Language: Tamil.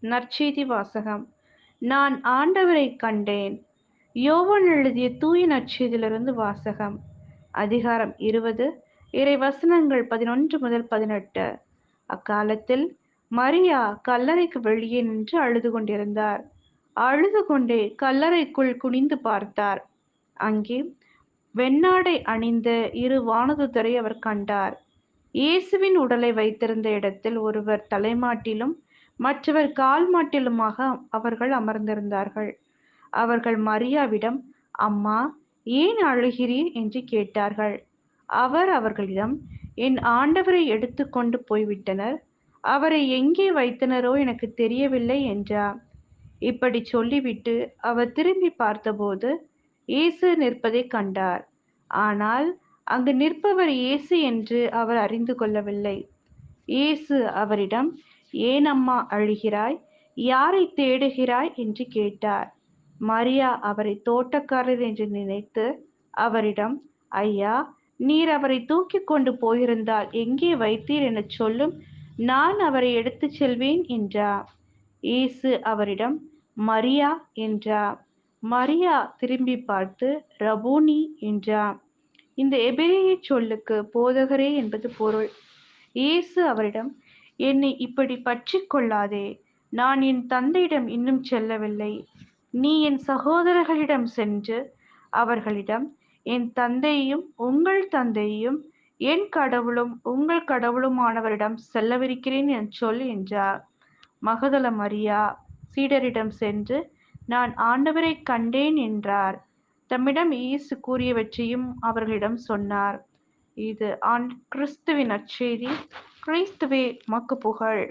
நற்செய்தி வாசகம். நான் ஆண்டவரைக் கண்டேன். யோவான் எழுதிய தூய நற்செய்தியிலிருந்து வாசகம். அதிகாரம் 20, இறை வசனங்கள் 11 முதல் 18. அக்காலத்தில் மரியா கல்லறைக்கு வெளியே நின்று அழுது கொண்டிருந்தார். அழுது கொண்டே கல்லறைக்குள் குனிந்து பார்த்தார். அங்கே வெண்ணாடை அணிந்த 2 வானதூதரை அவர் கண்டார். இயேசுவின் உடலை வைத்திருந்த இடத்தில் ஒருவர் தலைமாட்டிலும் மற்றவர் கால் மாட்டிலுமாக அவர்கள் அமர்ந்திருந்தார்கள். அவர்கள் மரியாவிடம், அம்மா, ஏன் அழுகிறீர் என்று கேட்டார்கள். அவர் அவர்களிடம், என் ஆண்டவரை எடுத்து கொண்டு போய்விட்டனர். அவரை எங்கே வைத்தனரோ எனக்கு தெரியவில்லை என்றார். இப்படி சொல்லிவிட்டு அவர் திரும்பி பார்த்தபோது இயேசு நிற்பதை கண்டார். ஆனால் அங்கு நிற்பவர் இயேசு என்று அவர் அறிந்து கொள்ளவில்லை. இயேசு அவரிடம், ஏன் அம்மா அழுகிறாய்? யாரை தேடுகிறாய் என்று கேட்டார். மரியா அவரை தோட்டக்காரர் என்று நினைத்து அவரிடம், ஐயா, நீர் அவரை தூக்கி கொண்டு போயிருந்தால் எங்கே வைத்தீர் எனச் சொல்லும், நான் அவரை எடுத்துச் செல்வேன் என்றார். இயேசு அவரிடம், மரியா என்றார். மரியா திரும்பி பார்த்து, ரபூனி என்றார். இந்த எபிரேய சொல்லுக்கு போதகரே என்பது பொருள். இயேசு அவரிடம், என்னை இப்படி பற்றிக் கொள்ளாதே. நான் என் தந்தையிடம் இன்னும் செல்லவில்லை. நீ என் சகோதரர்களிடம் சென்று அவர்களிடம், என் தந்தையையும் உங்கள் தந்தையையும் என் கடவுளும் உங்கள் கடவுளுமானவரிடம் செல்லவிருக்கிறேன் என சொல் என்றார். மகதல மரியா சீடரிடம் சென்று, நான் ஆண்டவரை கண்டேன் என்றார். தம்மிடம் இயேசு கூறியவற்றையும் அவர்களிடம் சொன்னார். இது கிறிஸ்துவின் நற்செய்தி. கிறிஸ்துவே உமக்கு புகழ்.